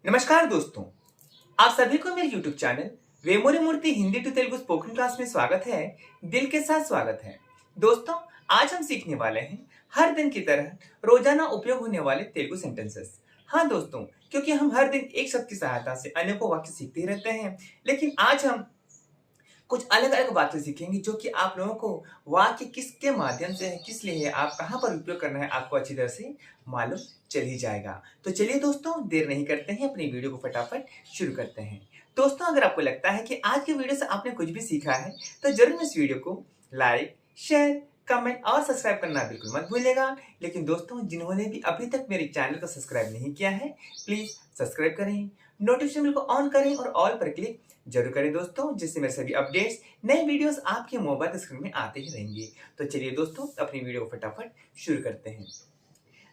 नमस्कार दोस्तों, आप सभी को मेरे YouTube channel Vemuri Murthy Hindi to Telugu spoken class में स्वागत है। दिल के साथ स्वागत है। दोस्तों, आज हम सीखने वाले हैं हर दिन की तरह रोजाना उपयोग होने वाले तेलुगु सेंटेंसेस। हाँ दोस्तों, क्योंकि हम हर दिन एक शब्द की सहायता से अनेकों वाक्य सीखते ही रहते हैं, लेकिन आज हम कुछ अलग अलग वाक्य सीखेंगे जो कि आप लोगों को वाक्य किसके माध्यम से है, किस लिए है, आप कहाँ पर उपयोग करना है, आपको अच्छी तरह से मालूम चल ही जाएगा। तो चलिए दोस्तों, देर नहीं करते हैं, अपनी वीडियो को फटाफट शुरू करते हैं। दोस्तों, अगर आपको लगता है कि आज की वीडियो से आपने कुछ भी सीखा है तो जरूर इस वीडियो को लाइक, शेयर, कमेंट और सब्सक्राइब करना बिल्कुल मत भूलिएगा। लेकिन दोस्तों, जिन्होंने भी अभी तक मेरे चैनल को सब्सक्राइब नहीं किया है, प्लीज सब्सक्राइब करें, नोटिफिकेशन बेल को ऑन करें और ऑल पर क्लिक जरूर करें दोस्तों, जिससे मेरे सभी अपडेट्स, नए वीडियोस आपके मोबाइल स्क्रीन में आते ही रहेंगे। तो चलिए दोस्तों, अपनी वीडियो को फटाफट शुरू करते हैं।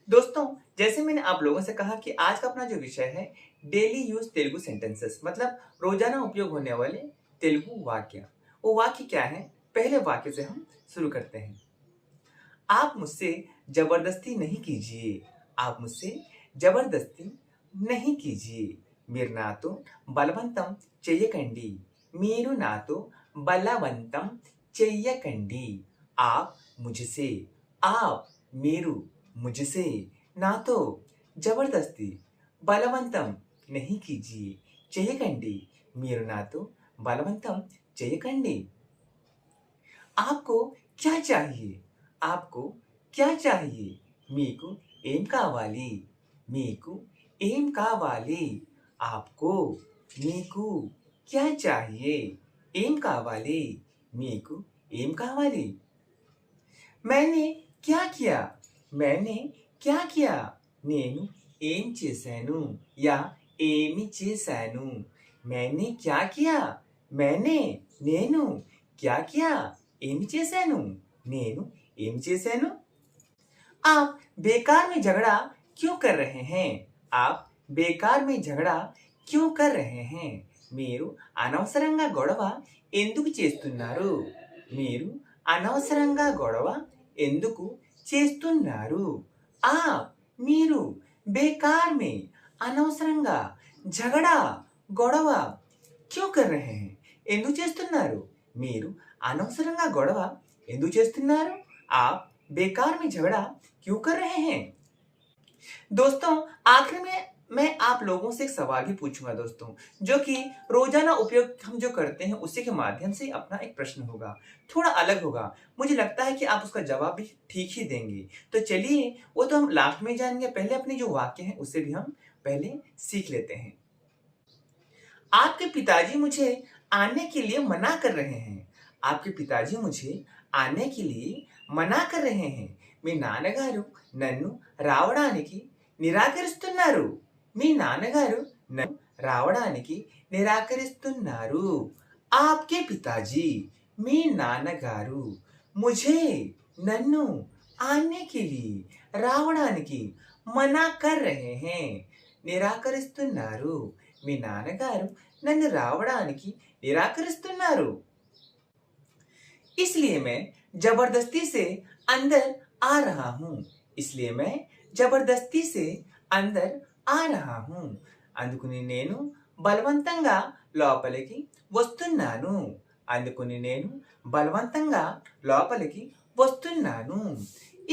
दोस्तों, जैसे मैंने आप लोगों से कहा कि आज का अपना जो विषय है डेली यूज तेलुगु सेंटेंसेस, मतलब रोजाना उपयोग होने वाले तेलुगु वाक्य। वो वाक्य क्या है, पहले वाक्य से हम शुरू करते हैं। आप मुझसे जबरदस्ती नहीं कीजिए। आप मुझसे जबरदस्ती नहीं कीजिए। మీరు నాతో బలవంతం చెయ్యకండి। మీరు నాతో బలవంతం చెయ్యకండి। आप मुझसे, आप మీరు मुझसे, నాతో जबरदस्ती బలవంతం नहीं कीजिए। చెయ్యకండి, మీరు నాతో బలవంతం చెయ్యకండి। आपको क्या चाहिए? आपको क्या चाहिए? మీకు ఏం కావాలి? మీకు ఏం కావాలి? आपको, మీకు क्या चाहिए? ఏం కావాలి? మీకు ఏం కావాలి? मैंने क्या किया? मैंने क्या किया? నేను ఏం చేశాను या ఏమి చేశాను? मैंने क्या किया? मैंने నేను क्या किया? ఏమి చేశాను? నేను ఏమి చేశాను? आप बेकार में झगड़ा क्यों कर रहे हैं? आप बेकार में झगड़ा क्यों कर रहे हैं? మీరు అనవసరంగా గొడవ ఎందుకు చేస్తున్నారు? మీరు అనవసరంగా గొడవ ఎందుకు చేస్తున్నారు? आप మీరు बेकार में అనవసరంగా झगड़ा గొడవ क्यों कर रहे हैं? ఎందుకు చేస్తున్నారు? మీరు అనవసరంగా గొడవ ఎందుకు చేస్తున్నారు? आप बेकार में झगड़ा क्यों कर रहे हैं? दोस्तों, आखिर में मैं आप लोगों से एक सवाल भी पूछूंगा दोस्तों, जो कि रोजाना उपयोग हम जो करते हैं उसी के माध्यम से अपना एक प्रश्न होगा, थोड़ा अलग होगा। मुझे लगता है कि आप उसका जवाब भी ठीक ही देंगे। तो चलिए, वो तो हम लास्ट में जानेंगे, पहले अपने जो वाक्य हैं उससे भी हम पहले सीख लेते हैं। आपके पिताजी मुझे आने के लिए मना कर रहे हैं। आपके पिताजी मुझे आने के लिए मना कर रहे हैं। మీ నాన్నగారు నన్ను రావడానికి నిరాకరిస్తున్నారు। మీ నాన్నగారు నన్ను రావడానికి నిరాకరిస్తున్నారు। आपके पिताजी, మీ నాన్నగారు मुझे నన్ను आने के लिए రావడానికి मना कर रहे हैं। నిరాకరిస్తున్నారు। మీ నాన్నగారు నన్ను రావడానికి నిరాకరిస్తున్నారు। इसलिए मैं जबरदस्ती से अंदर आ रहा हूँ। इसलिए मैं जबरदस्ती से अंदर आ रहा हूँ। అందుకుని నేను బలవంతంగా లోపలికి వస్తున్నాను। అందుకుని నేను బలవంతంగా లోపలికి వస్తున్నాను।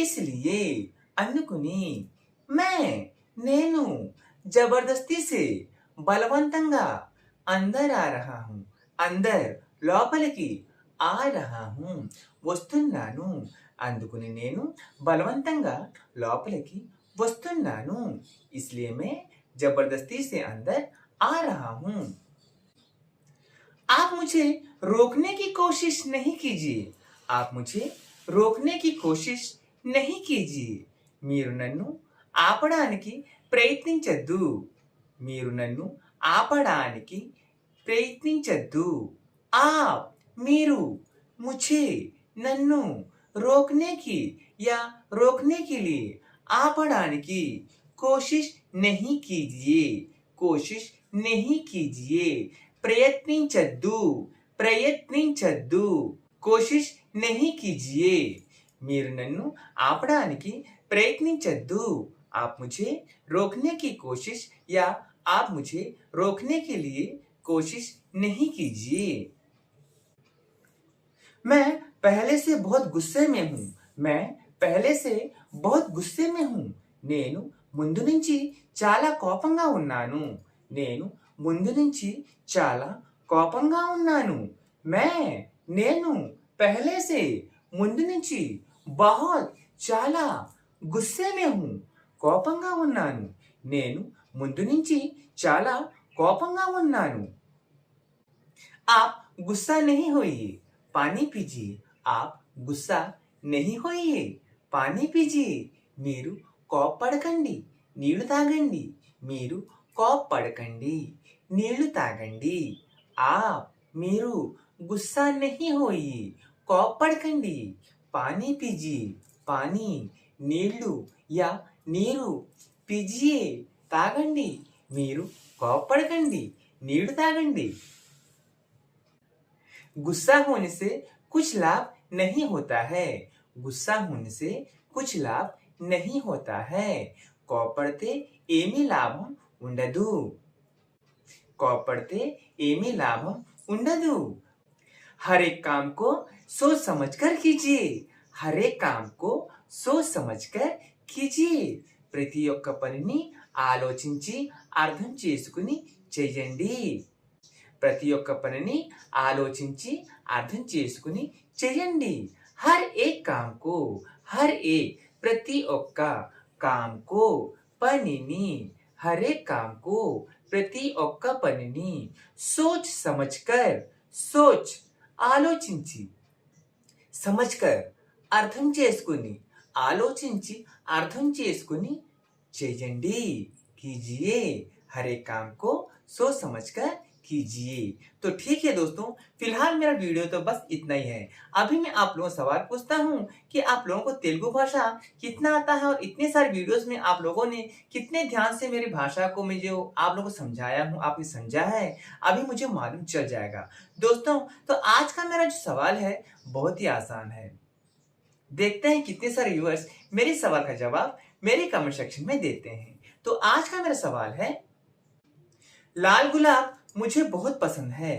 इसलिए అందుకుని मैं నేను जबरदस्ती से బలవంతంగా अंदर आ रहा हूँ। अंदर లోపలికి आ रहा हूँ, వస్తున్నాను। అందుకుని నేను బలవంతంగా లోపలికి వస్తున్నాను। इसलिए मैं जबरदस्ती से अंदर आ रहा हूँ। आप मुझे रोकने की कोशिश नहीं कीजिए। आप मुझे रोकने की कोशिश नहीं कीजिए। మీరు నన్ను ఆపడానికి ప్రయత్నించద్దు। మీరు నన్ను ఆపడానికి ప్రయత్నించద్దు। आप మీరు मुझे నన్ను रोकने की या रोकने के लिए ఆపడానికి कोशिश नहीं कीजिए। कोशिश नहीं कीजिए। ప్రయత్నించద్దు। ప్రయత్నించద్దు। कोशिश नहीं कीजिए। మీరు నన్ను ఆపడానికి ప్రయత్నించద్దు। आप मुझे रोकने की कोशिश या आप मुझे रोकने के लिए कोशिश नहीं कीजिए। मैं पहले से बहुत गुस्से में हूँ। मैं पहले से बहुत గుస్సే हूँ। నేను ముందు నుంచి చాలా కోపంగా ఉన్నాను। నేను ముందు నుంచి చాలా కోపంగా ఉన్నాను। मैं నేను पहले से ముందు నుంచి बहुत చాలా గుస్సే में हूँ। కోపంగా ఉన్నాను। నేను ముందు నుంచి చాలా కోపంగా ఉన్నాను। आप गुस्सा नहीं होइए, पानी पीजिए। आप गुस्सा नहीं होइए, पानी पीजिए। మీరు కోప్పడకండి, నీళ్లు తాగండి। మీరు కోప్పడకండి, నీళ్లు తాగండి। आप మీరు गुस्सा नहीं होइए, కోప్పడకండి। पानी पीजिए, पानी నీళ్లు या నీరు। पीजिए తాగండి, మీరు కోప్పడకండి, నీళ్లు తాగండి। गुस्सा होने से कुछ लाभ नहीं होता है। गुस्सा होने से कुछ लाभ नहीं होता है। కోపడితే ఏమీ లాభం ఉండదు। కోపడితే ఏమీ లాభం ఉండదు। हर एक काम को सोच समझकर कीजिए। हर एक काम को सोच समझकर कीजिए। ప్రతి ఒక్క పనిని ఆలోచించి అర్థం చేసుకుని చేయండి। ప్రతి ఒక్క పనిని ఆలోచించి అర్థం చేసుకుని చేయండి। हर एक काम को हर एक ప్రతి ఒక్క काम को పనిని हर एक काम को ప్రతి ఒక్క పనిని सोच समझकर सोच ఆలోచించి समझकर అర్థం చేసుకుని ఆలోచించి అర్థం చేసుకుని చేయండి। कीजिए हर एक काम को सोच समझकर कीजिए। तो ठीक है दोस्तों, फिलहाल मेरा वीडियो तो बस इतना ही है। अभी मैं आप लोगों से सवाल पूछता हूँ कि आप लोगों को तेलुगु भाषा कितना आता है और इतने सारे वीडियोस में आप लोगों ने कितने ध्यान से मेरी भाषा को मैं जो आप लोगों को समझाया हूँ आपने समझा है, अभी मुझे मालूम चल जाएगा। दोस्तों तो आज का मेरा जो सवाल है बहुत ही आसान है। देखते हैं कितने सारे व्यूअर्स मेरे सवाल का जवाब मेरे कमेंट सेक्शन में देते हैं। तो आज का मेरा सवाल है, लाल गुलाब मुझे बहुत पसंद है।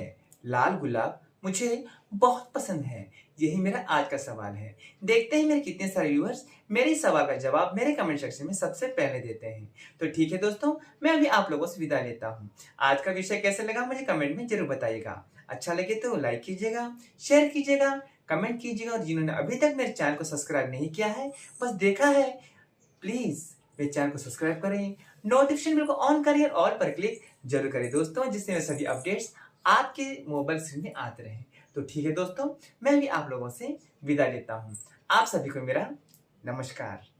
लाल गुलाब मुझे बहुत पसंद है। यही मेरा आज का सवाल है। देखते हैं मेरे कितने सारे व्यूअर्स मेरे सवाल का जवाब मेरे कमेंट सेक्शन में सबसे पहले देते हैं। तो ठीक है दोस्तों, मैं अभी आप लोगों से विदा लेता हूँ। आज का विषय कैसे लगा मुझे कमेंट में जरूर बताइएगा। अच्छा लगे तो लाइक कीजिएगा, शेयर कीजिएगा, कमेंट कीजिएगा। और जिन्होंने अभी तक मेरे चैनल को सब्सक्राइब नहीं किया है, बस देखा है, प्लीज मेरे चैनल को सब्सक्राइब करें, नोटिफिकेशन बेल को ऑन करिए, ऑल पर क्लिक जरूर करें दोस्तों, जिससे मेरे सभी अपडेट्स आपके मोबाइल स्क्रीन में आते रहें। तो ठीक है दोस्तों, मैं भी आप लोगों से विदा लेता हूँ। आप सभी को मेरा नमस्कार।